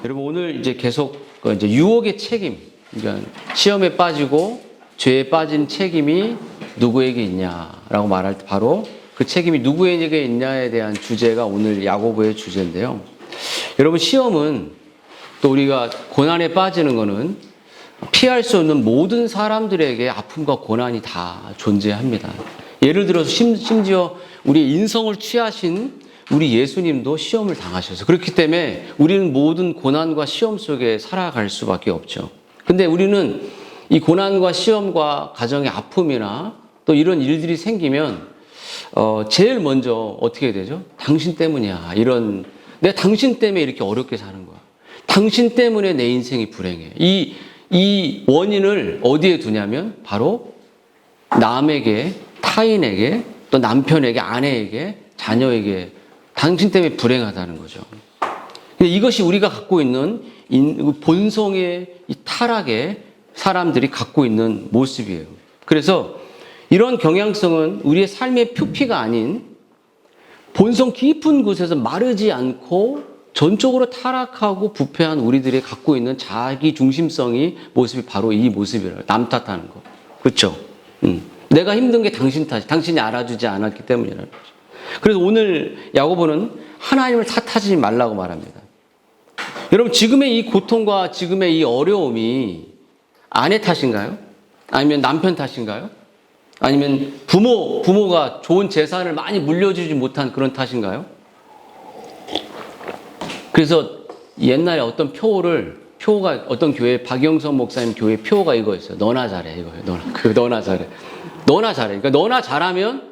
여러분 오늘 이제 계속 이제 유혹의 책임, 그러니까 시험에 빠지고 죄에 빠진 책임이 누구에게 있냐라고 말할 때 바로 그 책임이 누구에게 있냐에 대한 주제가 오늘 야고보의 주제인데요. 여러분 시험은 또 우리가 고난에 빠지는 거는 피할 수 없는 모든 사람들에게 아픔과 고난이 다 존재합니다. 예를 들어서 심지어 우리 인성을 취하신 우리 예수님도 시험을 당하셔서 그렇기 때문에 우리는 모든 고난과 시험 속에 살아갈 수밖에 없죠. 근데 우리는 이 고난과 시험과 가정의 아픔이나 또 이런 일들이 생기면 제일 먼저 어떻게 되죠? 당신 때문이야. 내가 당신 때문에 이렇게 어렵게 사는 거야. 당신 때문에 내 인생이 불행해. 이 원인을 어디에 두냐면 바로 남에게, 타인에게, 또 남편에게, 아내에게, 자녀에게 당신 때문에 불행하다는 거죠. 이것이 우리가 갖고 있는 본성의 이 타락의 사람들이 갖고 있는 모습이에요. 그래서 이런 경향성은 우리의 삶의 표피가 아닌 본성 깊은 곳에서 마르지 않고 전적으로 타락하고 부패한 우리들이 갖고 있는 자기 중심성이 모습이 바로 이 모습이라고. 남 탓하는 거. 그렇죠? 내가 힘든 게 당신 탓이, 당신이 알아주지 않았기 때문이라는 거죠. 그래서 오늘 야고보는 하나님을 탓하지 말라고 말합니다. 여러분 지금의 이 고통과 지금의 이 어려움이 아내 탓인가요? 아니면 남편 탓인가요? 아니면 부모가 좋은 재산을 많이 물려주지 못한 그런 탓인가요? 그래서 옛날에 어떤 표가 어떤 교회 박영선 목사님 교회 표가 이거였어요. 너나 잘해 이거예요. 너나 잘해. 너나 잘해. 그러니까 너나 잘하면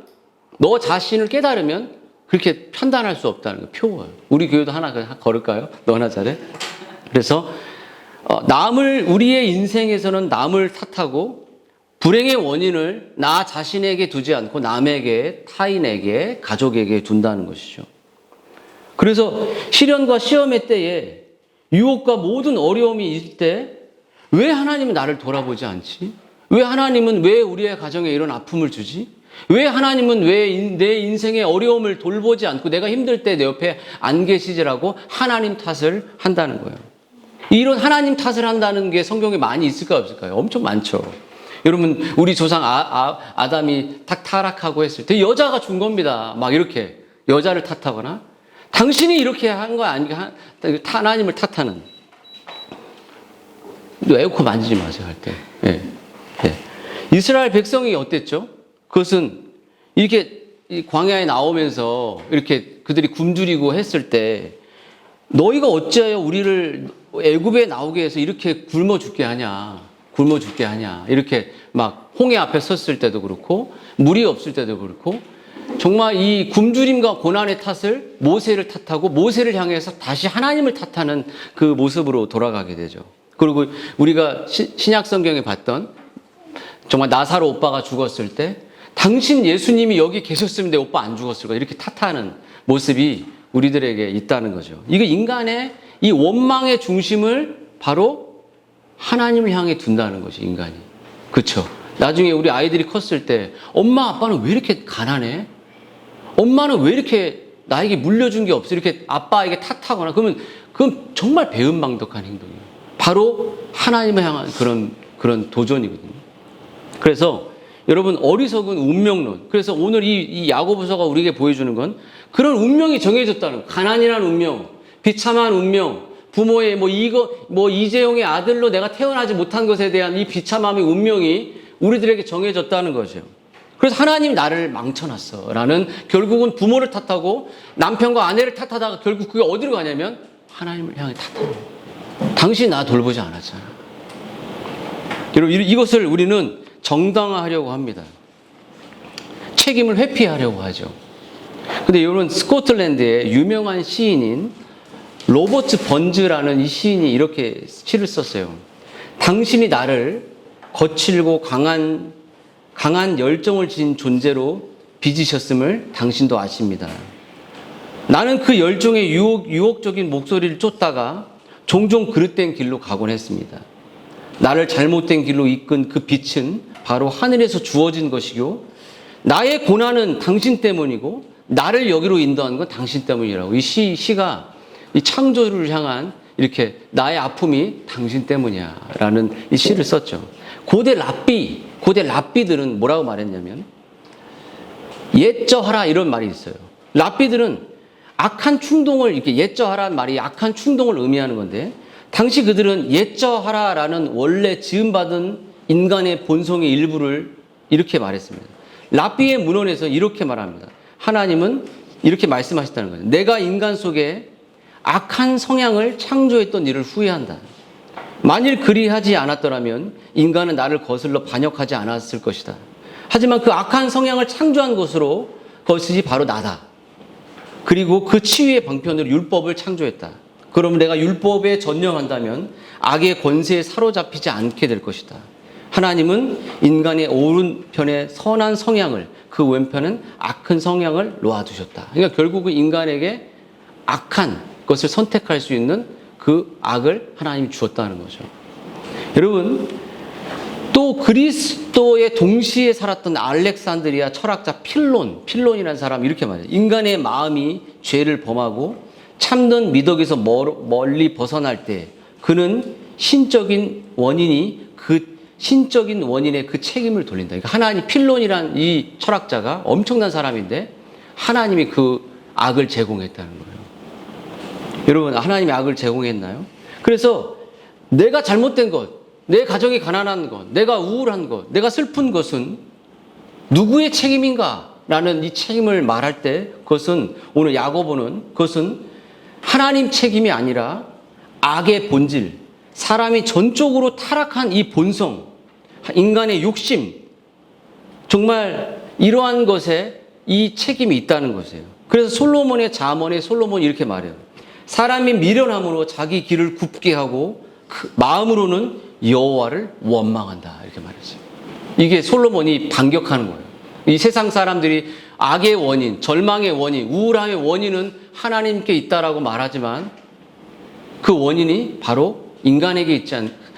너 자신을 깨달으면 그렇게 판단할 수 없다는 거 표예요. 우리 교회도 하나 걸을까요? 너나 잘해. 그래서 우리의 인생에서는 남을 탓하고 불행의 원인을 나 자신에게 두지 않고 남에게, 타인에게, 가족에게 둔다는 것이죠. 그래서 시련과 시험의 때에 유혹과 모든 어려움이 있을 때 왜 하나님은 나를 돌아보지 않지? 왜 하나님은 왜 우리의 가정에 이런 아픔을 주지? 왜 하나님은 왜 내 인생의 어려움을 돌보지 않고 내가 힘들 때 내 옆에 안 계시지라고 하나님 탓을 한다는 거예요. 이런 하나님 탓을 한다는 게 성경에 많이 있을까요, 없을까요? 엄청 많죠. 여러분 우리 조상 아담이 타락하고 했을 때 여자가 준 겁니다. 막 이렇게 여자를 탓하거나 당신이 이렇게 한 거 아니까 하나님을 탓하는. 에어컨 만지지 마세요 할 때. 예. 예. 이스라엘 백성이 어땠죠? 그것은 이렇게 광야에 나오면서 이렇게 그들이 굶주리고 했을 때 너희가 어찌하여 우리를 애굽에 나오게 해서 이렇게 굶어 죽게 하냐 이렇게 막 홍해 앞에 섰을 때도 그렇고 물이 없을 때도 그렇고 정말 이 굶주림과 고난의 탓을 모세를 탓하고 모세를 향해서 다시 하나님을 탓하는 그 모습으로 돌아가게 되죠. 그리고 우리가 신약 성경에 봤던 정말 나사로 오빠가 죽었을 때 당신 예수님이 여기 계셨으면 내 오빠 안 죽었을 거야 이렇게 탓하는 모습이 우리들에게 있다는 거죠. 이거 인간의 이 원망의 중심을 바로 하나님을 향해 둔다는 거죠. 인간이. 그렇죠. 나중에 우리 아이들이 컸을 때 엄마 아빠는 왜 이렇게 가난해? 엄마는 왜 이렇게 나에게 물려준 게 없어? 이렇게 아빠에게 탓하거나 그건 정말 배은망덕한 행동이에요. 바로 하나님을 향한 그런 도전이거든요. 그래서 여러분 어리석은 운명론. 그래서 오늘 이 야고보서가 우리에게 보여주는 건 그런 운명이 정해졌다는 거. 가난이라는 운명, 비참한 운명, 부모의 이재용의 아들로 내가 태어나지 못한 것에 대한 이 비참함의 운명이 우리들에게 정해졌다는 거죠. 그래서 하나님이 나를 망쳐놨어 라는 결국은 부모를 탓하고 남편과 아내를 탓하다가 결국 그게 어디로 가냐면 하나님을 향해 탓하는 거예요. 당신이 나 돌보지 않았잖아. 여러분 이것을 우리는 정당화하려고 합니다. 책임을 회피하려고 하죠. 근데 여러분 스코틀랜드의 유명한 시인인 로버트 번즈라는 이 시인이 이렇게 시를 썼어요. 당신이 나를 거칠고 강한 열정을 지닌 존재로 빚으셨음을 당신도 아십니다. 나는 그 열정의 유혹적인 목소리를 쫓다가 종종 그릇된 길로 가곤 했습니다. 나를 잘못된 길로 이끈 그 빛은 바로 하늘에서 주어진 것이고 나의 고난은 당신 때문이고 나를 여기로 인도한 건 당신 때문이라고. 이 시가 이 창조를 향한 이렇게 나의 아픔이 당신 때문이야 라는 이 시를 썼죠. 고대 랍비들은 뭐라고 말했냐면 옛저하라 이런 말이 있어요. 랍비들은 악한 충동을 이렇게 옛저하라는 말이 악한 충동을 의미하는 건데 당시 그들은 옛저하라라는 원래 지음받은 인간의 본성의 일부를 이렇게 말했습니다. 랍비의 문헌에서 이렇게 말합니다. 하나님은 이렇게 말씀하셨다는 거예요. 내가 인간 속에 악한 성향을 창조했던 일을 후회한다. 만일 그리하지 않았더라면 인간은 나를 거슬러 반역하지 않았을 것이다. 하지만 그 악한 성향을 창조한 것이 바로 나다. 그리고 그 치유의 방편으로 율법을 창조했다. 그러면 내가 율법에 전념한다면 악의 권세에 사로잡히지 않게 될 것이다. 하나님은 인간의 오른편의 선한 성향을, 그 왼편은 악한 성향을 놓아두셨다. 그러니까 결국은 인간에게 악한 것을 선택할 수 있는 그 악을 하나님이 주었다는 거죠. 여러분, 또 그리스도의 동시에 살았던 알렉산드리아 철학자 필론이라는 사람이 이렇게 말해요. 인간의 마음이 죄를 범하고 참된 미덕에서 멀리 벗어날 때 그는 신적인 원인의 그 책임을 돌린다. 그러니까 하나님, 필론이란 이 철학자가 엄청난 사람인데 하나님이 그 악을 제공했다는 거예요. 여러분, 하나님이 악을 제공했나요? 그래서 내가 잘못된 것, 내 가정이 가난한 것, 내가 우울한 것, 내가 슬픈 것은 누구의 책임인가? 라는 이 책임을 말할 때 그것은 오늘 야고보는 그것은 하나님 책임이 아니라 악의 본질, 사람이 전적으로 타락한 이 본성, 인간의 욕심, 정말 이러한 것에 이 책임이 있다는 것이에요. 그래서 솔로몬의 잠언에 솔로몬이 이렇게 말해요. 사람이 미련함으로 자기 길을 굽게 하고 그 마음으로는 여호와를 원망한다. 이렇게 말했어요. 이게 솔로몬이 반격하는 거예요. 이 세상 사람들이 악의 원인, 절망의 원인, 우울함의 원인은 하나님께 있다라고 말하지만 그 원인이 바로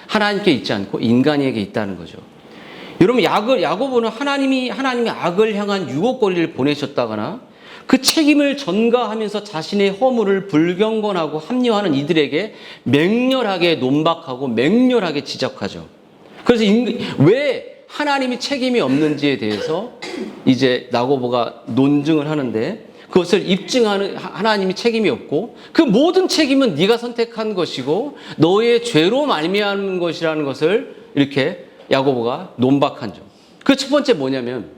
하나님께 있지 않고 인간에게 있다는 거죠. 여러분, 야고보는 하나님이 악을 향한 유혹거리를 보내셨다거나 그 책임을 전가하면서 자신의 허물을 불경건하고 합리화하는 이들에게 맹렬하게 논박하고 맹렬하게 지적하죠. 그래서 왜 하나님이 책임이 없는지에 대해서 이제 야고보가 논증을 하는데 그것을 입증하는 하나님이 책임이 없고 그 모든 책임은 네가 선택한 것이고 너의 죄로 말미암은 것이라는 것을 이렇게 야고보가 논박한 점. 그 첫 번째 뭐냐면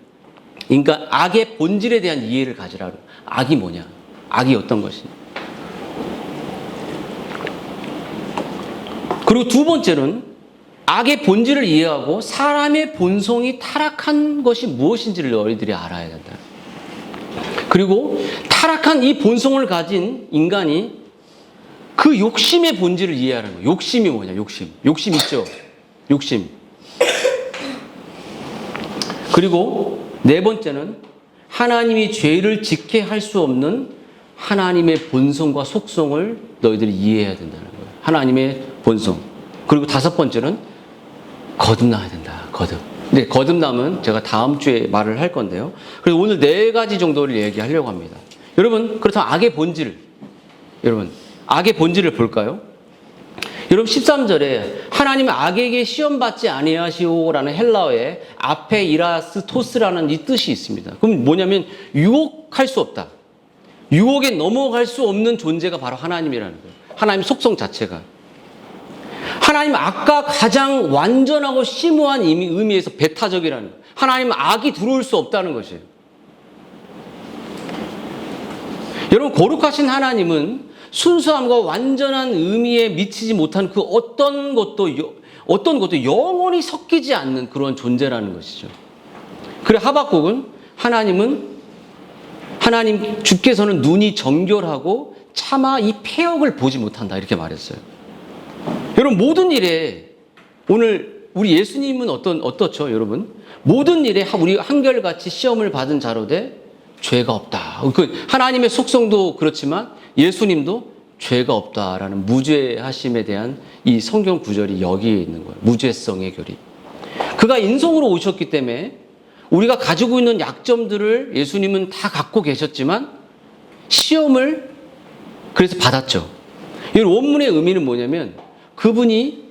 인간 악의 본질에 대한 이해를 가지라고. 악이 뭐냐? 악이 어떤 것이냐? 그리고 두 번째는 악의 본질을 이해하고 사람의 본성이 타락한 것이 무엇인지를 너희들이 알아야 된다. 그리고 타락한 이 본성을 가진 인간이 그 욕심의 본질을 이해하는 거예요. 욕심이 뭐냐? 욕심 있죠? 욕심. 그리고 네 번째는 하나님이 죄를 짓게 할 수 없는 하나님의 본성과 속성을 너희들이 이해해야 된다는 거예요. 하나님의 본성. 그리고 다섯 번째는 거듭나야 된다. 근데 거듭남은 제가 다음 주에 말을 할 건데요. 그래서 오늘 네 가지 정도를 얘기하려고 합니다. 여러분, 그렇다면 악의 본질을 볼까요? 여러분 13절에 하나님은 악에게 시험받지 아니하시오라는 헬라어에 아페이라스토스라는 이 뜻이 있습니다. 그럼 뭐냐면 유혹할 수 없다. 유혹에 넘어갈 수 없는 존재가 바로 하나님이라는 거예요. 하나님 속성 자체가. 하나님은 악과 가장 완전하고 심오한 의미에서 배타적이라는 거예요. 하나님은 악이 들어올 수 없다는 것이에요. 여러분, 거룩하신 하나님은 순수함과 완전한 의미에 미치지 못한 그 어떤 것도 영원히 섞이지 않는 그런 존재라는 것이죠. 그래 하박국은 하나님 주께서는 눈이 정결하고 차마 이 패역을 보지 못한다 이렇게 말했어요. 여러분, 모든 일에 오늘 우리 예수님은 어떻죠, 여러분? 모든 일에 우리 한결같이 시험을 받은 자로 돼 죄가 없다. 하나님의 속성도 그렇지만 예수님도 죄가 없다라는 무죄하심에 대한 이 성경 구절이 여기에 있는 거예요. 무죄성의 결이. 그가 인성으로 오셨기 때문에 우리가 가지고 있는 약점들을 예수님은 다 갖고 계셨지만 시험을 그래서 받았죠. 이 원문의 의미는 뭐냐면 그분이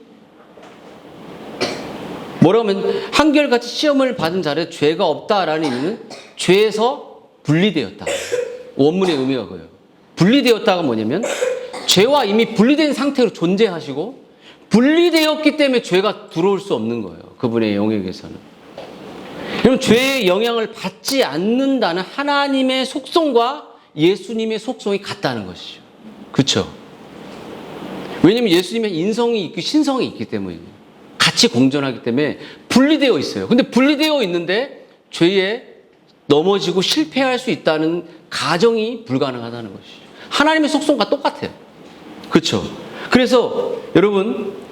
뭐라고 하면 한결같이 시험을 받은 자를 죄가 없다라는 의미는 죄에서 분리되었다. 원문의 의미가 그거예요. 분리되었다가 뭐냐면 죄와 이미 분리된 상태로 존재하시고 분리되었기 때문에 죄가 들어올 수 없는 거예요. 그분의 영역에서는. 그럼 죄의 영향을 받지 않는다는 하나님의 속성과 예수님의 속성이 같다는 것이죠. 그렇죠? 왜냐하면 예수님의 인성이 있고 신성이 있기 때문이에요. 같이 공존하기 때문에 분리되어 있어요. 근데 분리되어 있는데 죄에 넘어지고 실패할 수 있다는 가정이 불가능하다는 것이죠. 하나님의 속성과 똑같아요. 그렇죠? 그래서 여러분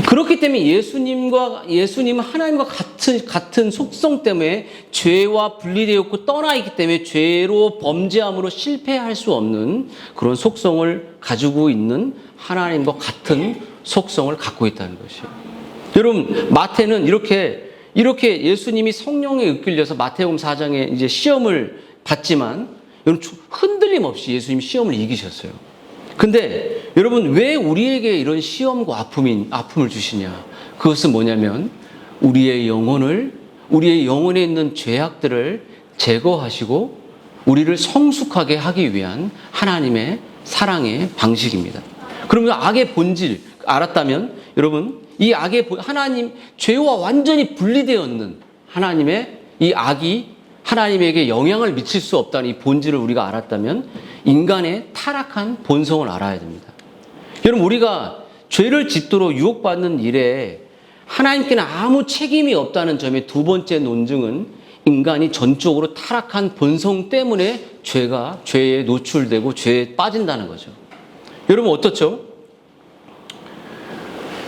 그렇기 때문에 예수님은 하나님과 같은 속성 때문에 죄와 분리되었고 떠나 있기 때문에 죄로 범죄함으로 실패할 수 없는 그런 속성을 가지고 있는 하나님과 같은 속성을 갖고 있다는 것이에요. 여러분 마태는 이렇게 예수님이 성령에 이끌려서 마태복음 4장에 이제 시험을 받지만 여러분 흔들림 없이 예수님이 시험을 이기셨어요. 근데 여러분 왜 우리에게 이런 시험과 아픔을 주시냐? 그것은 뭐냐면 우리의 영혼에 있는 죄악들을 제거하시고 우리를 성숙하게 하기 위한 하나님의 사랑의 방식입니다. 그러면 악의 본질 알았다면 여러분 이 하나님 죄와 완전히 분리되었는 하나님의 이 악이 하나님에게 영향을 미칠 수 없다는 이 본질을 우리가 알았다면 인간의 타락한 본성을 알아야 됩니다. 여러분 우리가 죄를 짓도록 유혹받는 일에 하나님께는 아무 책임이 없다는 점의 두 번째 논증은 인간이 전적으로 타락한 본성 때문에 죄에 노출되고 죄에 빠진다는 거죠. 여러분 어떻죠?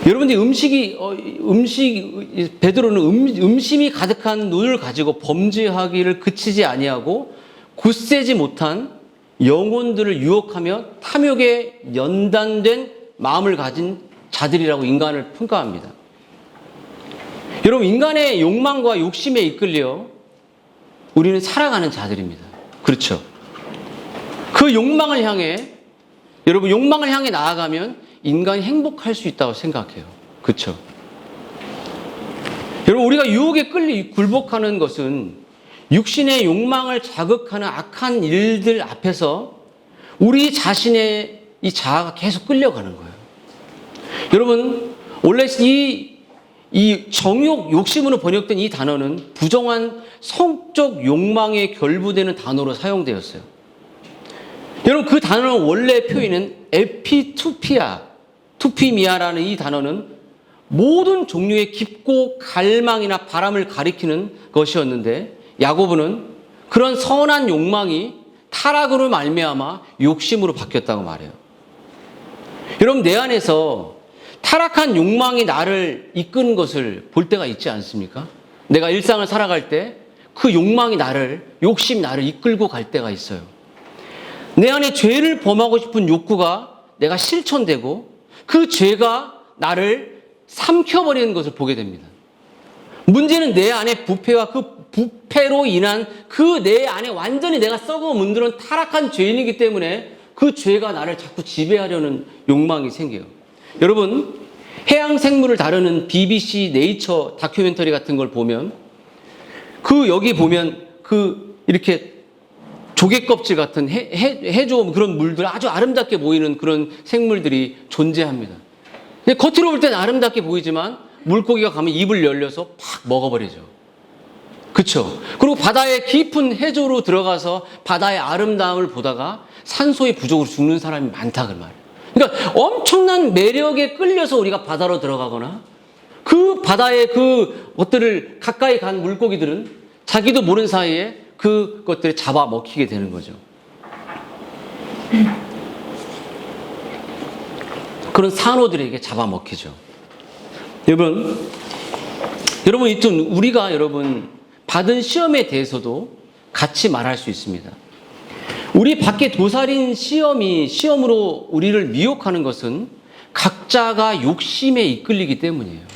여러분들이 베드로는 음심이 가득한 눈을 가지고 범죄하기를 그치지 아니하고 굳세지 못한 영혼들을 유혹하며 탐욕에 연단된 마음을 가진 자들이라고 인간을 평가합니다. 여러분 인간의 욕망과 욕심에 이끌려 우리는 살아가는 자들입니다. 그렇죠? 그 욕망을 향해 나아가면 인간이 행복할 수 있다고 생각해요. 그렇죠? 여러분 우리가 유혹에 굴복하는 것은 육신의 욕망을 자극하는 악한 일들 앞에서 우리 자신의 이 자아가 계속 끌려가는 거예요. 여러분 원래 이 정욕, 욕심으로 번역된 이 단어는 부정한 성적 욕망에 결부되는 단어로 사용되었어요. 여러분 그 단어는 원래 표현은 투피미아라는 이 단어는 모든 종류의 깊고 갈망이나 바람을 가리키는 것이었는데 야고보는 그런 선한 욕망이 타락으로 말미암아 욕심으로 바뀌었다고 말해요. 여러분 내 안에서 타락한 욕망이 나를 이끄는 것을 볼 때가 있지 않습니까? 내가 일상을 살아갈 때 그 욕심이 나를 이끌고 갈 때가 있어요. 내 안에 죄를 범하고 싶은 욕구가 내가 실천되고 그 죄가 나를 삼켜버리는 것을 보게 됩니다. 문제는 내 안에 부패와 그 부패로 인한 그 내 안에 완전히 내가 썩어 문드러운 타락한 죄인이기 때문에 그 죄가 나를 자꾸 지배하려는 욕망이 생겨요. 여러분 해양 생물을 다루는 BBC 네이처 다큐멘터리 같은 걸 보면 여기 보면 이렇게 조개 껍질 같은 해조 그런 물들 아주 아름답게 보이는 그런 생물들이 존재합니다. 근데 겉으로 볼 때는 아름답게 보이지만 물고기가 가면 입을 열려서 팍 먹어버리죠. 그렇죠? 그리고 바다의 깊은 해조로 들어가서 바다의 아름다움을 보다가 산소의 부족으로 죽는 사람이 많다 그 말이에요. 그러니까 엄청난 매력에 끌려서 우리가 바다로 들어가거나 그 바다의 그 것들을 가까이 간 물고기들은 자기도 모르는 사이에 그것들을 잡아먹히게 되는 거죠. 그런 산호들에게 잡아먹히죠. 여러분 이좀 우리가 받은 시험에 대해서도 같이 말할 수 있습니다. 우리 밖에 도살인 시험으로 우리를 미혹하는 것은 각자가 욕심에 이끌리기 때문이에요.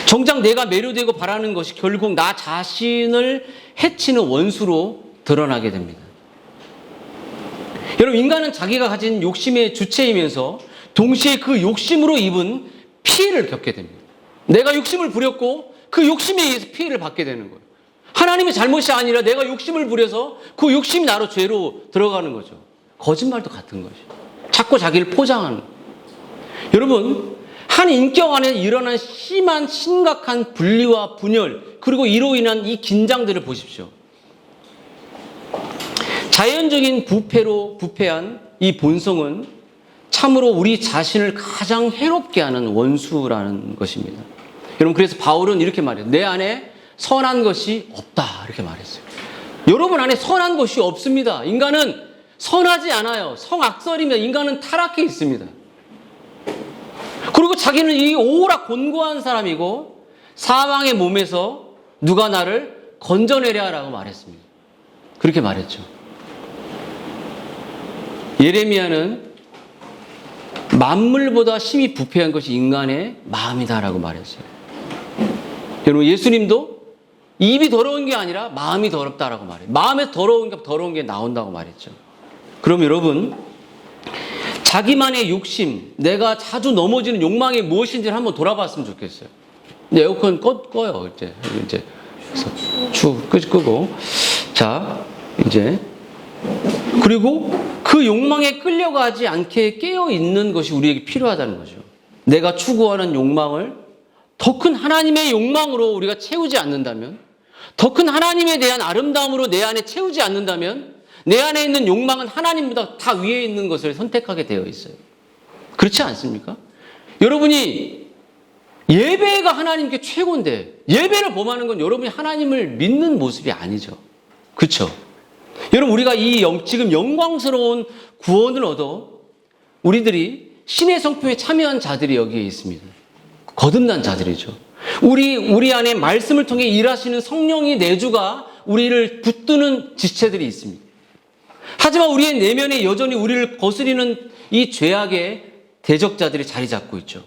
정작 내가 매료되고 바라는 것이 결국 나 자신을 해치는 원수로 드러나게 됩니다. 여러분, 인간은 자기가 가진 욕심의 주체이면서 동시에 그 욕심으로 입은 피해를 겪게 됩니다. 내가 욕심을 부렸고 그 욕심에 의해서 피해를 받게 되는 거예요. 하나님의 잘못이 아니라 내가 욕심을 부려서 그 욕심이 나로 죄로 들어가는 거죠. 거짓말도 같은 것이죠. 자꾸 자기를 포장하는 거예요. 여러분, 한 인격 안에 일어난 심각한 분리와 분열, 그리고 이로 인한 이 긴장들을 보십시오. 자연적인 부패한 이 본성은 참으로 우리 자신을 가장 해롭게 하는 원수라는 것입니다. 여러분, 그래서 바울은 이렇게 말해요. 내 안에 선한 것이 없다, 이렇게 말했어요. 여러분 안에 선한 것이 없습니다. 인간은 선하지 않아요. 성악설입니다. 인간은 타락해 있습니다. 그리고 자기는 이 오라 곤고한 사람이고 사망의 몸에서 누가 나를 건져내랴라고 말했습니다. 그렇게 말했죠. 예레미야는 만물보다 심히 부패한 것이 인간의 마음이다라고 말했어요. 여러분, 예수님도 입이 더러운 게 아니라 마음이 더럽다라고 말해요. 마음에 더러운 게 나온다고 말했죠. 그럼 여러분, 자기만의 욕심, 내가 자주 넘어지는 욕망이 무엇인지를 한번 돌아봤으면 좋겠어요. 이제 에어컨 꺼요. 이제 끄고. 자, 이제. 그리고 그 욕망에 끌려가지 않게 깨어 있는 것이 우리에게 필요하다는 거죠. 내가 추구하는 욕망을 더 큰 하나님의 욕망으로 우리가 채우지 않는다면, 더 큰 하나님에 대한 아름다움으로 내 안에 채우지 않는다면, 내 안에 있는 욕망은 하나님보다 다 위에 있는 것을 선택하게 되어 있어요. 그렇지 않습니까? 여러분이 예배가 하나님께 최고인데 예배를 범하는 건 여러분이 하나님을 믿는 모습이 아니죠. 그렇죠? 여러분, 우리가 지금 영광스러운 구원을 얻어 우리들이 신의 성품에 참여한 자들이 여기에 있습니다. 거듭난 자들이죠. 우리 안에 말씀을 통해 일하시는 성령의 내주가 우리를 붙드는 지체들이 있습니다. 하지만 우리의 내면에 여전히 우리를 거스리는 이 죄악의 대적자들이 자리 잡고 있죠.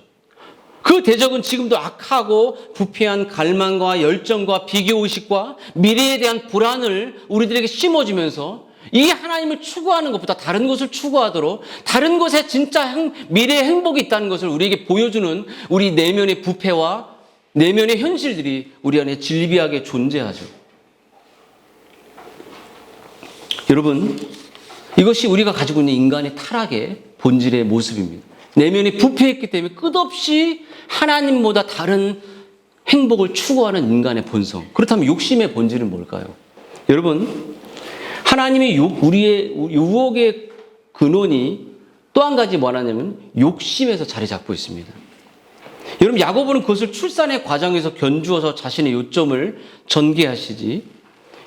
그 대적은 지금도 악하고 부패한 갈망과 열정과 비교의식과 미래에 대한 불안을 우리들에게 심어주면서 이 하나님을 추구하는 것보다 다른 것을 추구하도록, 다른 것에 진짜 미래의 행복이 있다는 것을 우리에게 보여주는 우리 내면의 부패와 내면의 현실들이 우리 안에 질비하게 존재하죠. 여러분, 이것이 우리가 가지고 있는 인간의 타락의 본질의 모습입니다. 내면이 부패했기 때문에 끝없이 하나님보다 다른 행복을 추구하는 인간의 본성. 그렇다면 욕심의 본질은 뭘까요? 여러분, 하나님의 우리의 유혹의 근원이 또 한 가지 뭐냐면 욕심에서 자리 잡고 있습니다. 여러분, 야고보는 그것을 출산의 과정에서 견주어서 자신의 요점을 전개하시지,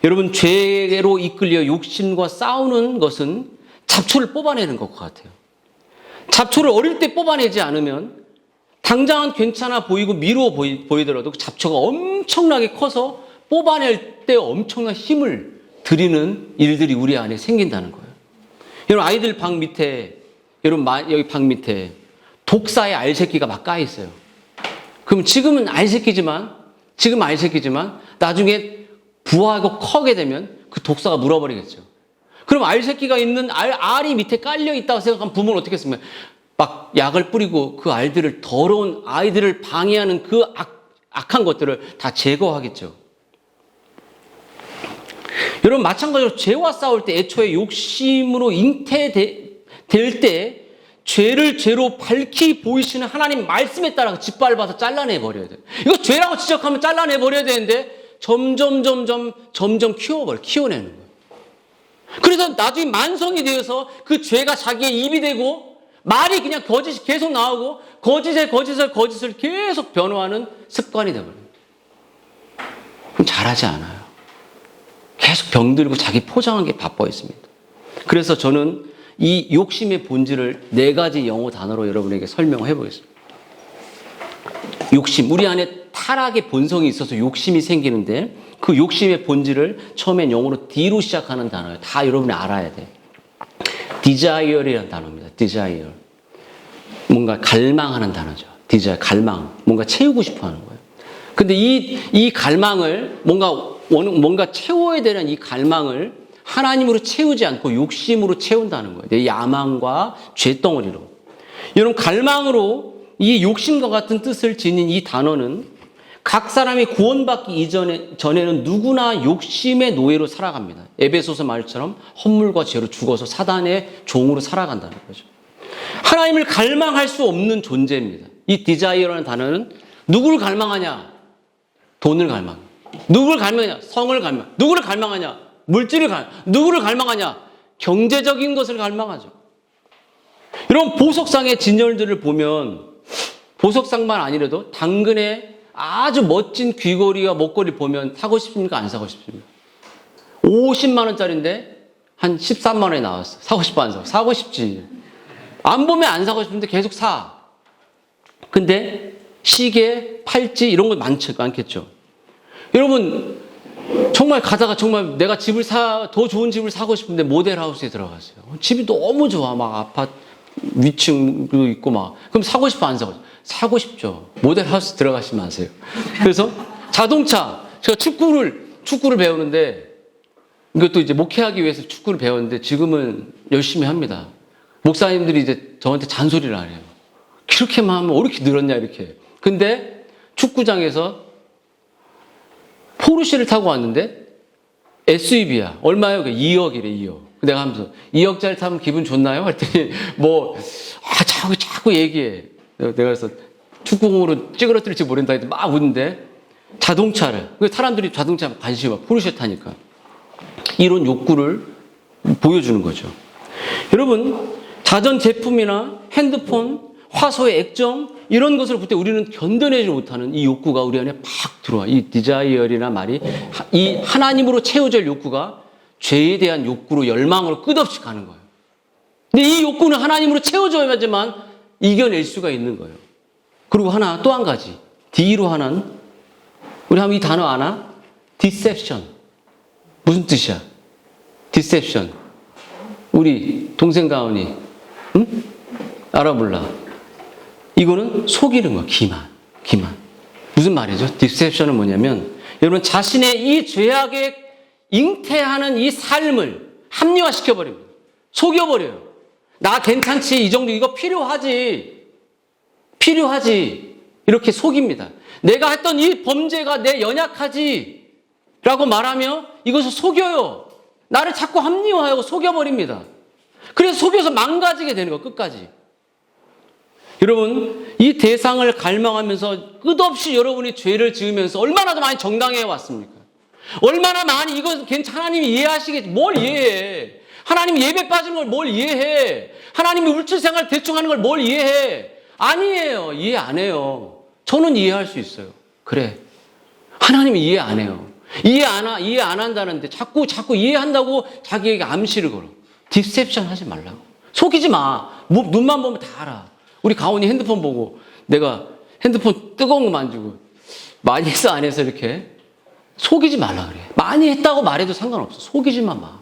여러분, 죄로 이끌려 욕심과 싸우는 것은 잡초를 뽑아내는 것 같아요. 잡초를 어릴 때 뽑아내지 않으면 당장은 괜찮아 보이고 미루어 보이더라도 그 잡초가 엄청나게 커서 뽑아낼 때 엄청난 힘을 들이는 일들이 우리 안에 생긴다는 거예요. 여러분, 아이들 방 밑에, 여기 방 밑에 독사의 알새끼가 막 까여 있어요. 그럼 지금은 알새끼지만 나중에 부화하고 커게 되면 그 독사가 물어버리겠죠. 그럼 알새끼가 있는 알이 밑에 깔려 있다고 생각하면 부모는 어떻게 했습니까? 막 약을 뿌리고 그 더러운 아이들을 방해하는 그 악한 것들을 다 제거하겠죠. 여러분, 마찬가지로 죄와 싸울 때 애초에 욕심으로 잉태될 때 죄를 죄로 밝히 보이시는 하나님 말씀에 따라 짓밟아서 잘라내 버려야 돼요. 이거 죄라고 지적하면 잘라내 버려야 되는데 점점 키워내는 거예요. 그래서 나중에 만성이 되어서 그 죄가 자기의 입이 되고 말이 그냥 거짓이 계속 나오고 거짓을 계속 변호하는 습관이 되어버려요. 그럼 잘하지 않아요. 계속 병들고 자기 포장하는 게 바빠 있습니다. 그래서 저는 이 욕심의 본질을 4가지 영어 단어로 여러분에게 설명해 보겠습니다. 욕심, 우리 안에 타락의 본성이 있어서 욕심이 생기는데 그 욕심의 본질을 처음엔 영어로 D로 시작하는 단어예요. 다 여러분이 알아야 돼. desire이라는 단어입니다. desire. 뭔가 갈망하는 단어죠. desire, 갈망. 뭔가 채우고 싶어 하는 거예요. 근데 이 갈망을 뭔가 채워야 되는 이 갈망을 하나님으로 채우지 않고 욕심으로 채운다는 거예요. 내 야망과 죄덩어리로. 여러분, 갈망으로 이 욕심과 같은 뜻을 지닌 이 단어는 각 사람이 구원받기 전에는 누구나 욕심의 노예로 살아갑니다. 에베소서 말처럼 헛물과 죄로 죽어서 사단의 종으로 살아간다는 거죠. 하나님을 갈망할 수 없는 존재입니다. 이 디자이어라는 단어는 누구를 갈망하냐? 돈을 갈망. 누구를 갈망하냐? 성을 갈망. 누구를 갈망하냐? 물질을 갈망. 누구를 갈망하냐? 경제적인 것을 갈망하죠. 이런 보석상의 진열들을 보면 보석상만 아니라도 당근의 아주 멋진 귀걸이와 목걸이 보면 사고 싶습니까? 안 사고 싶습니까? 50만 원짜리인데 한 13만 원에 나왔어. 사고 싶어 안 사고? 사고 싶지. 안 보면 안 사고 싶은데 계속 사. 근데 시계, 팔찌 이런 거 많겠죠. 여러분 정말 가다가 정말 내가 더 좋은 집을 사고 싶은데 모델하우스에 들어갔어요. 집이 너무 좋아. 막 아파트 위층도 있고 막. 그럼 사고 싶어 안 사고? 사고 싶죠. 모델하우스 들어가시면 아세요. 그래서 자동차, 제가 축구를 배우는데 이것도 이제 목회하기 위해서 축구를 배웠는데 지금은 열심히 합니다. 목사님들이 이제 저한테 잔소리를 안 해요. 그렇게만 하면 왜 이렇게 늘었냐 이렇게. 근데 축구장에서 포르쉐를 타고 왔는데 SUV야. 얼마예요? 2억이래 2억. 내가 하면서 2억짜리 타면 기분 좋나요? 했더니 자꾸 얘기해. 내가 그래서 축구공으로 찌그러뜨릴지 모른다 해도 막 웃는데 자동차를. 사람들이 자동차 관심이 막 포르쉐 타니까. 이런 욕구를 보여주는 거죠. 여러분, 자전제품이나 핸드폰, 화소의 액정, 이런 것을 볼 때 우리는 견뎌내지 못하는 이 욕구가 우리 안에 팍 들어와. 이 디자이어리나 말이, 이 하나님으로 채워질 욕구가 죄에 대한 욕구로 열망으로 끝없이 가는 거예요. 근데 이 욕구는 하나님으로 채워져야지만 이겨낼 수가 있는 거예요. 그리고 또 한 가지. D로 하는, 우리 한번 이 단어 아나? Deception. 무슨 뜻이야? Deception. 우리 동생 가은이, 응? 알아볼라. 이거는 속이는 거야. 기만. 무슨 말이죠? Deception은 뭐냐면, 여러분 자신의 이 죄악에 잉태하는 이 삶을 합리화시켜버립니다. 속여버려요. 나 괜찮지. 이 정도 이거 필요하지. 이렇게 속입니다. 내가 했던 이 범죄가 내 연약하지. 라고 말하며 이것을 속여요. 나를 자꾸 합리화하고 속여버립니다. 그래서 속여서 망가지게 되는 거 끝까지. 여러분, 이 대상을 갈망하면서 끝없이 여러분이 죄를 지으면서 얼마나 더 많이 정당해 왔습니까? 얼마나 많이 이거 하나님이 이해하시겠지. 뭘 이해해? 하나님이 예배 빠지는 걸 뭘 이해해? 하나님이 물질생활 대충 하는 걸 뭘 이해해? 아니에요. 이해 안 해요. 저는 이해할 수 있어요. 그래. 하나님이 이해 안 해요. 이해 안 한다는데 자꾸 이해한다고 자기에게 암시를 걸어. 디셉션 하지 말라고. 속이지 마. 눈만 보면 다 알아. 우리 가온이 핸드폰 보고 내가 핸드폰 뜨거운 거 만지고 많이 했어 안 해서 이렇게 속이지 말라 그래. 많이 했다고 말해도 상관없어. 속이지만 마.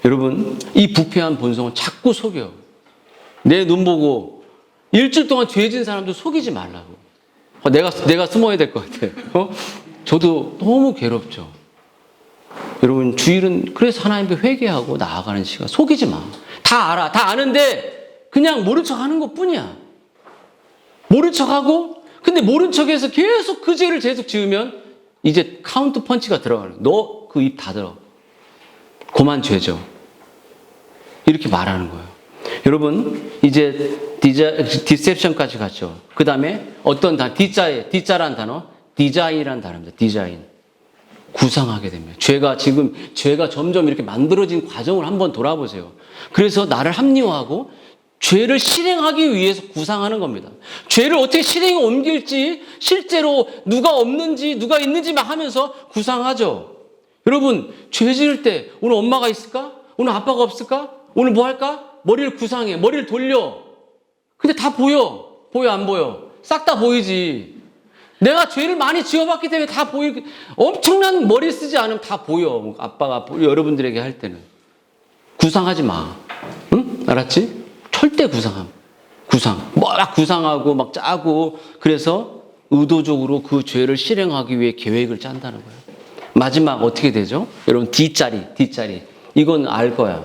여러분, 이 부패한 본성은 자꾸 속여. 내 눈 보고 일주일 동안 죄진 사람도 속이지 말라고. 내가 숨어야 될 것 같아. 저도 너무 괴롭죠. 여러분, 주일은 그래서 하나님께 회개하고 나아가는 시간. 속이지 마. 다 알아. 다 아는데 그냥 모른 척 하는 것 뿐이야. 모른 척 하고, 근데 모른 척해서 계속 그 죄를 계속 지으면 이제 카운트 펀치가 들어가는 거야. 너 그 입 닫아. 그만 죄죠. 이렇게 말하는 거예요. 여러분, 이제 디셉션까지 갔죠. 그 다음에 어떤 단어, D자라는 단어, 디자인이라는 단어입니다. 디자인. 구상하게 됩니다. 죄가 점점 이렇게 만들어진 과정을 한번 돌아보세요. 그래서 나를 합리화하고 죄를 실행하기 위해서 구상하는 겁니다. 죄를 어떻게 실행에 옮길지, 실제로 누가 없는지, 누가 있는지 막 하면서 구상하죠. 여러분, 죄 지을 때 오늘 엄마가 있을까? 오늘 아빠가 없을까? 오늘 뭐 할까? 머리를 구상해. 머리를 돌려. 근데 다 보여. 보여, 안 보여? 싹 다 보이지. 내가 죄를 많이 지어봤기 때문에 다 엄청난 머리 쓰지 않으면 다 보여. 아빠가 여러분들에게 할 때는. 구상하지 마. 응? 알았지? 절대 구상. 막 구상하고 막 짜고 그래서 의도적으로 그 죄를 실행하기 위해 계획을 짠다는 거예요. 마지막 어떻게 되죠? 여러분 D자리. 이건 알 거야.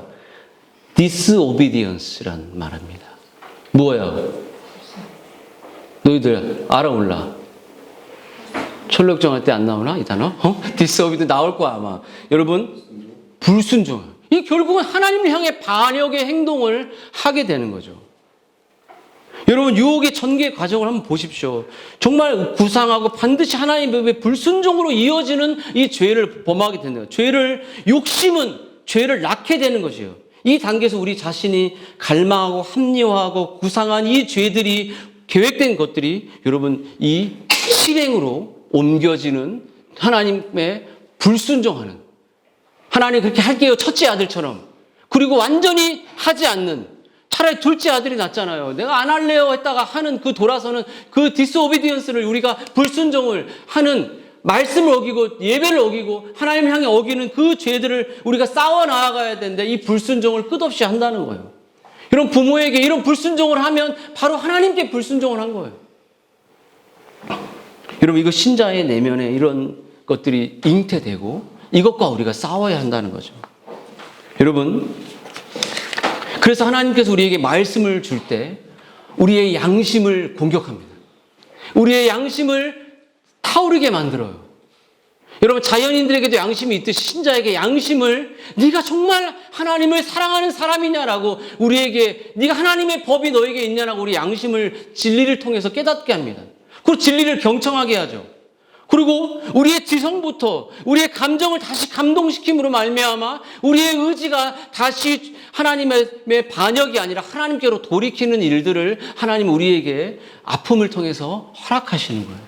disobedience란 말입니다. 뭐예요? 너희들 알아 몰라? 철록정할 때 안 나오나 이 단어? disobedient 나올 거야 아마. 여러분 불순종. 이 결국은 하나님을 향해 반역의 행동을 하게 되는 거죠. 여러분 유혹의 전개 과정을 한번 보십시오. 정말 구상하고 반드시 하나님의 불순종으로 이어지는 이 죄를 범하게 되는 거예요. 욕심은 죄를 낳게 되는 것이에요. 이 단계에서 우리 자신이 갈망하고 합리화하고 구상한 이 죄들이 계획된 것들이 여러분 이 실행으로 옮겨지는 하나님의 불순종하는 하나님 그렇게 할게요 첫째 아들처럼 그리고 완전히 하지 않는 차라리 둘째 아들이 낫잖아요. 내가 안 할래요 했다가 하는 그 돌아서는 그 디스오비디언스를 우리가 불순종을 하는 말씀을 어기고 예배를 어기고 하나님을 향해 어기는 그 죄들을 우리가 싸워 나아가야 되는데 이 불순종을 끝없이 한다는 거예요. 이런 부모에게 이런 불순종을 하면 바로 하나님께 불순종을 한 거예요. 여러분 이거 신자의 내면에 이런 것들이 잉태되고 이것과 우리가 싸워야 한다는 거죠. 여러분 그래서 하나님께서 우리에게 말씀을 줄 때 우리의 양심을 공격합니다. 우리의 양심을 타오르게 만들어요. 여러분 자연인들에게도 양심이 있듯이 신자에게 양심을 네가 정말 하나님을 사랑하는 사람이냐라고 우리에게 네가 하나님의 법이 너에게 있냐라고 우리 양심을 진리를 통해서 깨닫게 합니다. 그리고 진리를 경청하게 하죠. 그리고 우리의 지성부터 우리의 감정을 다시 감동시킴으로 말미암아 우리의 의지가 다시 하나님의 반역이 아니라 하나님께로 돌이키는 일들을 하나님 우리에게 아픔을 통해서 허락하시는 거예요.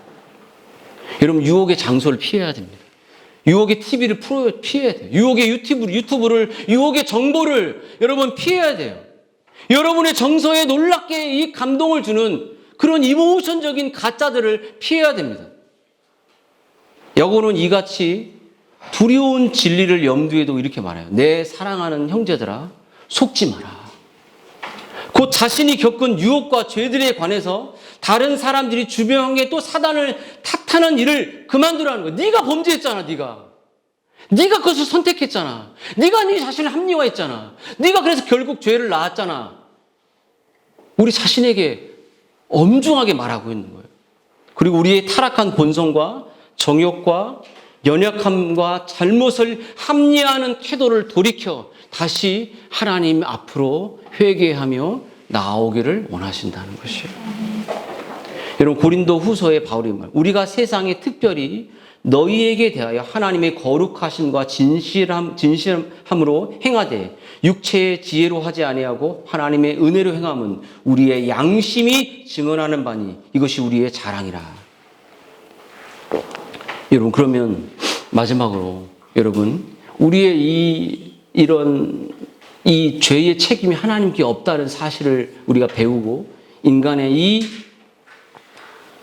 여러분 유혹의 장소를 피해야 됩니다. 유혹의 TV를 피해야 돼요. 유혹의 유튜브를 유혹의 정보를 여러분 피해야 돼요. 여러분의 정서에 놀랍게 이 감동을 주는 그런 이모션적인 가짜들을 피해야 됩니다. 야고보는 이같이 두려운 진리를 염두에도 이렇게 말해요. 내 사랑하는 형제들아 속지 마라. 곧 자신이 겪은 유혹과 죄들에 관해서 다른 사람들이 주변 관계에 또 사단을 탓하는 일을 그만두라는 거예요. 네가 범죄했잖아. 네가 그것을 선택했잖아. 네가 네 자신을 합리화했잖아. 네가 그래서 결국 죄를 낳았잖아. 우리 자신에게 엄중하게 말하고 있는 거예요. 그리고 우리의 타락한 본성과 정욕과 연약함과 잘못을 합리화하는 태도를 돌이켜 다시 하나님 앞으로 회개하며 나오기를 원하신다는 것이에요. 여러분 고린도 후서의 바울이 말 우리가 세상에 특별히 너희에게 대하여 하나님의 거룩하심과 진실함으로 행하되 육체의 지혜로 하지 아니하고 하나님의 은혜로 행함은 우리의 양심이 증언하는 바니 이것이 우리의 자랑이라. 여러분 그러면 마지막으로 여러분 우리의 이런 죄의 책임이 하나님께 없다는 사실을 우리가 배우고 인간의 이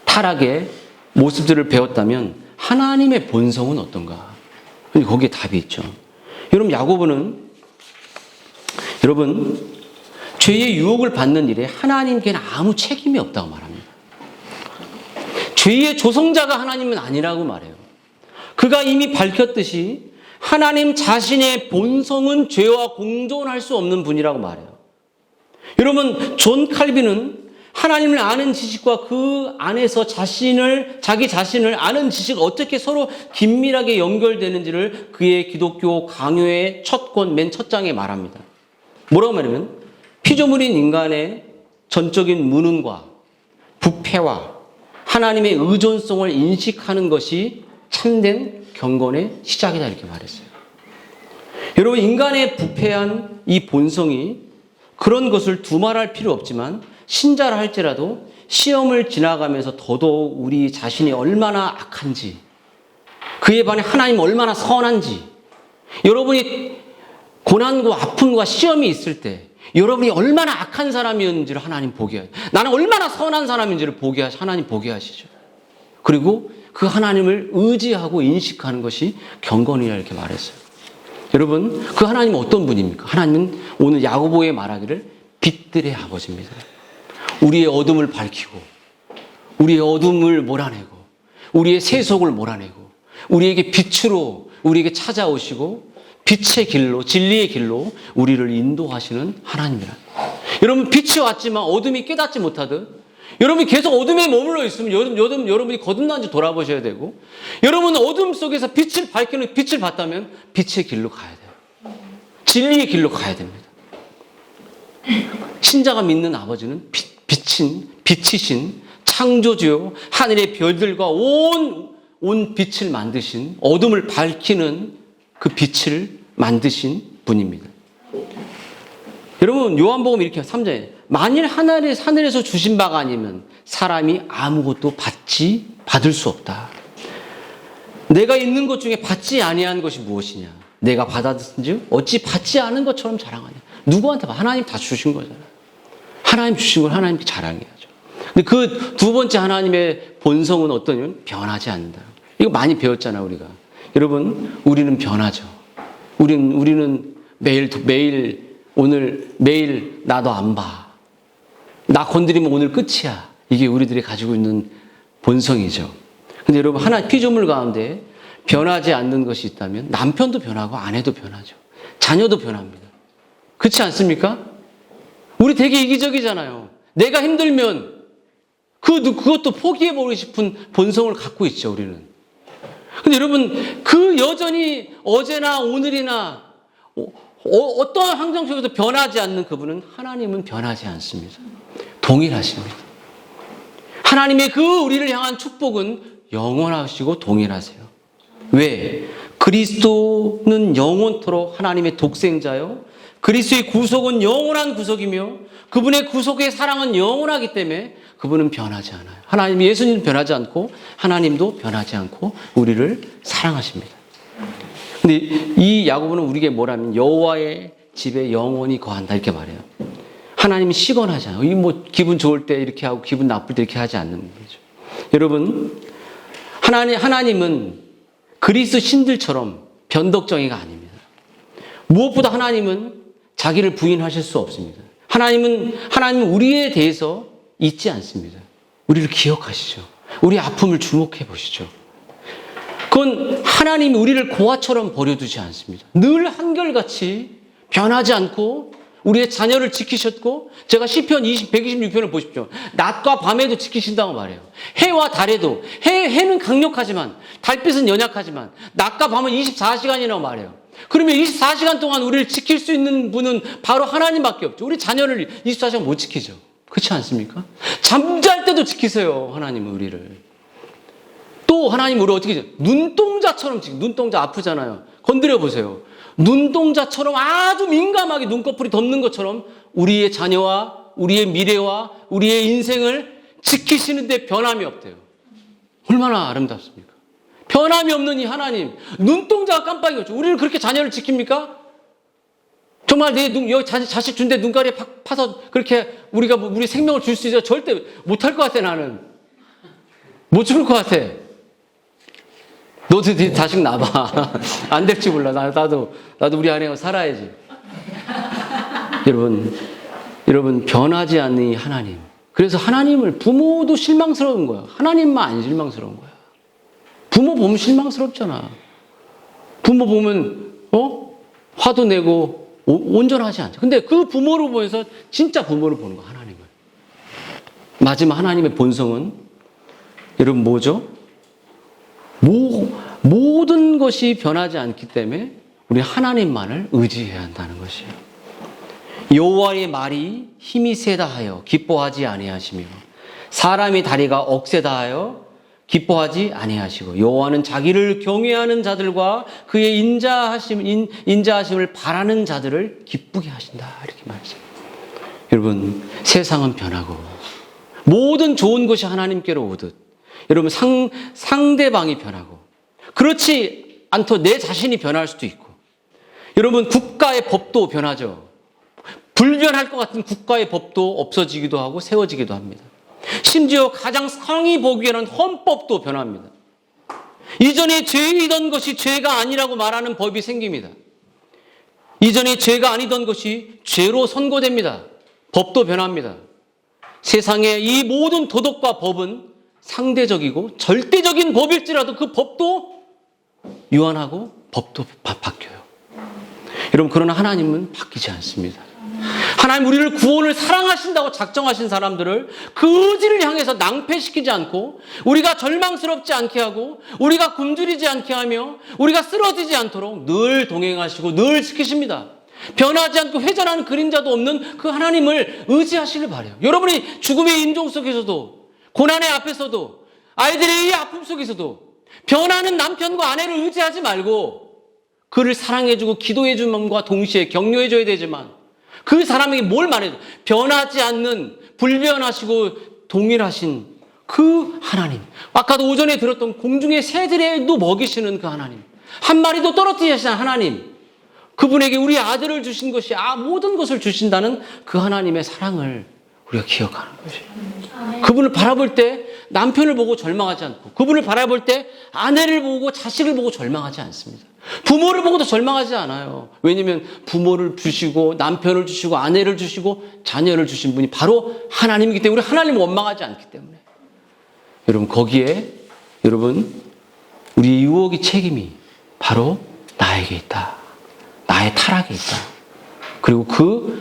타락의 모습들을 배웠다면 하나님의 본성은 어떤가? 거기에 답이 있죠. 여러분 야고보는 여러분 죄의 유혹을 받는 일에 하나님께는 아무 책임이 없다고 말합니다. 죄의 조성자가 하나님은 아니라고 말해요. 그가 이미 밝혔듯이 하나님 자신의 본성은 죄와 공존할 수 없는 분이라고 말해요. 여러분 존 칼빈은 하나님을 아는 지식과 그 안에서 자기 자신을 아는 지식이 어떻게 서로 긴밀하게 연결되는지를 그의 기독교 강요의 맨 첫 장에 말합니다. 뭐라고 말하면 피조물인 인간의 전적인 무능과 부패와 하나님의 의존성을 인식하는 것이 참된 경건의 시작이다 이렇게 말했어요. 여러분 인간의 부패한 이 본성이 그런 것을 두말할 필요 없지만 신자라 할지라도 시험을 지나가면서 더더욱 우리 자신이 얼마나 악한지 그에 반해 하나님 얼마나 선한지 여러분이 고난과 아픔과 시험이 있을 때 여러분이 얼마나 악한 사람이었는지를 하나님 보게 하시죠. 나는 얼마나 선한 사람인지를 하나님 보게 하시죠. 그리고 그 하나님을 의지하고 인식하는 것이 경건이라 이렇게 말했어요. 여러분 그 하나님은 어떤 분입니까? 하나님은 오늘 야고보의 말하기를 빛들의 아버지입니다. 우리의 어둠을 밝히고 우리의 어둠을 몰아내고 우리의 세속을 몰아내고 우리에게 빛으로 우리에게 찾아오시고 빛의 길로, 진리의 길로 우리를 인도하시는 하나님이라. 여러분, 빛이 왔지만 어둠이 깨닫지 못하듯, 여러분이 계속 어둠에 머물러 있으면 여러분이 거듭난지 돌아보셔야 되고, 여러분은 어둠 속에서 빛을 밝히는 빛을 봤다면 빛의 길로 가야 돼요. 진리의 길로 가야 됩니다. 신자가 믿는 아버지는 빛이신 창조주요 하늘의 별들과 온 빛을 만드신, 어둠을 밝히는 그 빛을 만드신 분입니다. 여러분, 요한복음 이렇게 3절에 만일 하늘에서 주신 바가 아니면 사람이 아무것도 받을 수 없다. 내가 있는 것 중에 받지 아니한 것이 무엇이냐? 내가 받았은지 어찌 받지 않은 것처럼 자랑하냐? 누구한테 하나님 다 주신 거잖아요. 하나님 주신 걸 하나님께 자랑해야죠. 근데 그 두 번째 하나님의 본성은 어떠냐면 변하지 않는다. 이거 많이 배웠잖아요, 우리가. 여러분, 우리는 변하죠. 우리는 매일 나도 안 봐. 나 건드리면 오늘 끝이야. 이게 우리들이 가지고 있는 본성이죠. 근데 여러분, 하나 피조물 가운데 변하지 않는 것이 있다면 남편도 변하고 아내도 변하죠. 자녀도 변합니다. 그렇지 않습니까? 우리 되게 이기적이잖아요. 내가 힘들면 그것도 포기해버리고 싶은 본성을 갖고 있죠, 우리는. 근데 여러분, 그 여전히 어제나 오늘이나 어떠한 환경 속에서 변하지 않는 그분은, 하나님은 변하지 않습니다. 동일하십니다. 하나님의 그 우리를 향한 축복은 영원하시고 동일하세요. 왜? 그리스도는 영원토록 하나님의 독생자요, 그리스도의 구속은 영원한 구속이며 그분의 구속의 사랑은 영원하기 때문에 그분은 변하지 않아요. 하나님, 예수님은 변하지 않고 하나님도 변하지 않고 우리를 사랑하십니다. 근데 이 야고보는 우리에게 뭐라면 여호와의 집에 영원히 거한다 이렇게 말해요. 하나님이 시건하지 않아요. 이 뭐 기분 좋을 때 이렇게 하고 기분 나쁠 때 이렇게 하지 않는 거죠. 여러분, 하나님은 그리스도 신들처럼 변덕정이가 아닙니다. 무엇보다 하나님은 자기를 부인하실 수 없습니다. 하나님은 우리에 대해서 잊지 않습니다. 우리를 기억하시죠. 우리 아픔을 주목해 보시죠. 그건 하나님이 우리를 고아처럼 버려두지 않습니다. 늘 한결같이 변하지 않고 우리의 자녀를 지키셨고, 제가 시편 126편을 보십시오. 낮과 밤에도 지키신다고 말해요. 해와 달에도, 해는 강력하지만 달빛은 연약하지만 낮과 밤은 24시간이라고 말해요. 그러면 24시간 동안 우리를 지킬 수 있는 분은 바로 하나님밖에 없죠. 우리 자녀를 24시간 못 지키죠. 그렇지 않습니까? 잠잘 때도 지키세요, 하나님은 우리를. 또 하나님 우리 어떻게 해요? 눈동자처럼 눈동자 아프잖아요. 건드려 보세요. 눈동자처럼 아주 민감하게 눈꺼풀이 덮는 것처럼 우리의 자녀와 우리의 미래와 우리의 인생을 지키시는데 변함이 없대요. 얼마나 아름답습니까? 변함이 없는 이 하나님, 눈동자가 깜빡이었죠. 우리를 그렇게 자녀를 지킵니까? 정말 자식 준데 눈가리에 파서 그렇게 우리 생명을 줄 수 있어? 절대 못할 것 같아, 나는. 못 죽을 것 같아. 너도 네 자식 낳아봐. 안 될지 몰라. 나도 우리 아내가 살아야지. 여러분, 변하지 않는 이 하나님. 그래서 하나님을, 부모도 실망스러운 거야. 하나님만 안 실망스러운 거야. 부모 보면 실망스럽잖아. 부모 보면, 화도 내고, 온전하지 않죠. 근데 그 부모를 보면서 진짜 부모를 보는 거야, 하나님을. 마지막 하나님의 본성은, 여러분, 뭐죠? 모든 것이 변하지 않기 때문에 우리 하나님만을 의지해야 한다는 것이에요. 여호와의 말이 힘이 세다 하여 기뻐하지 아니하시며 사람의 다리가 억세다 하여 기뻐하지 아니하시고 여호와는 자기를 경외하는 자들과 그의 인자하심을 바라는 자들을 기쁘게 하신다 이렇게 말했어요. 여러분, 세상은 변하고 모든 좋은 것이 하나님께로 오듯 여러분 상대방이 변하고 그렇지 않도 내 자신이 변할 수도 있고 여러분 국가의 법도 변하죠. 불변할 것 같은 국가의 법도 없어지기도 하고 세워지기도 합니다. 심지어 가장 상위 보기에는 헌법도 변합니다. 이전에 죄이던 것이 죄가 아니라고 말하는 법이 생깁니다. 이전에 죄가 아니던 것이 죄로 선고됩니다. 법도 변합니다. 세상의 이 모든 도덕과 법은 상대적이고 절대적인 법일지라도 그 법도 유한하고 법도 바뀌어요. 여러분, 그러나 하나님은 바뀌지 않습니다. 하나님 우리를 구원을 사랑하신다고 작정하신 사람들을 그 의지를 향해서 낭패시키지 않고, 우리가 절망스럽지 않게 하고, 우리가 굶주리지 않게 하며, 우리가 쓰러지지 않도록 늘 동행하시고 늘 지키십니다. 변하지 않고 회전하는 그림자도 없는 그 하나님을 의지하시길 바라요. 여러분이 죽음의 임종 속에서도, 고난의 앞에서도, 아이들의 이 아픔 속에서도 변하는 남편과 아내를 의지하지 말고 그를 사랑해주고 기도해주는과 동시에 격려해줘야 되지만, 그 사람에게 뭘 말해줘? 변하지 않는, 불변하시고 동일하신 그 하나님. 아까도 오전에 들었던 공중의 새들에도 먹이시는 그 하나님. 한 마리도 떨어뜨리지 않으신 하나님. 그분에게 우리 아들을 주신 것이 모든 것을 주신다는 그 하나님의 사랑을 우리가 기억하는 것이에요. 그분을 바라볼 때 남편을 보고 절망하지 않고, 그분을 바라볼 때 아내를 보고 자식을 보고 절망하지 않습니다. 부모를 보고도 절망하지 않아요. 왜냐하면 부모를 주시고 남편을 주시고 아내를 주시고 자녀를 주신 분이 바로 하나님이기 때문에 우리 하나님을 원망하지 않기 때문에. 여러분, 거기에 여러분 우리 유혹의 책임이 바로 나에게 있다. 나의 타락에 있다. 그리고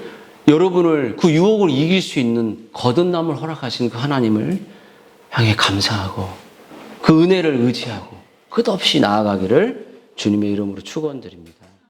여러분을 그 유혹을 이길 수 있는 거듭남을 허락하신 그 하나님을 향해 감사하고 그 은혜를 의지하고 끝없이 나아가기를 주님의 이름으로 축원드립니다.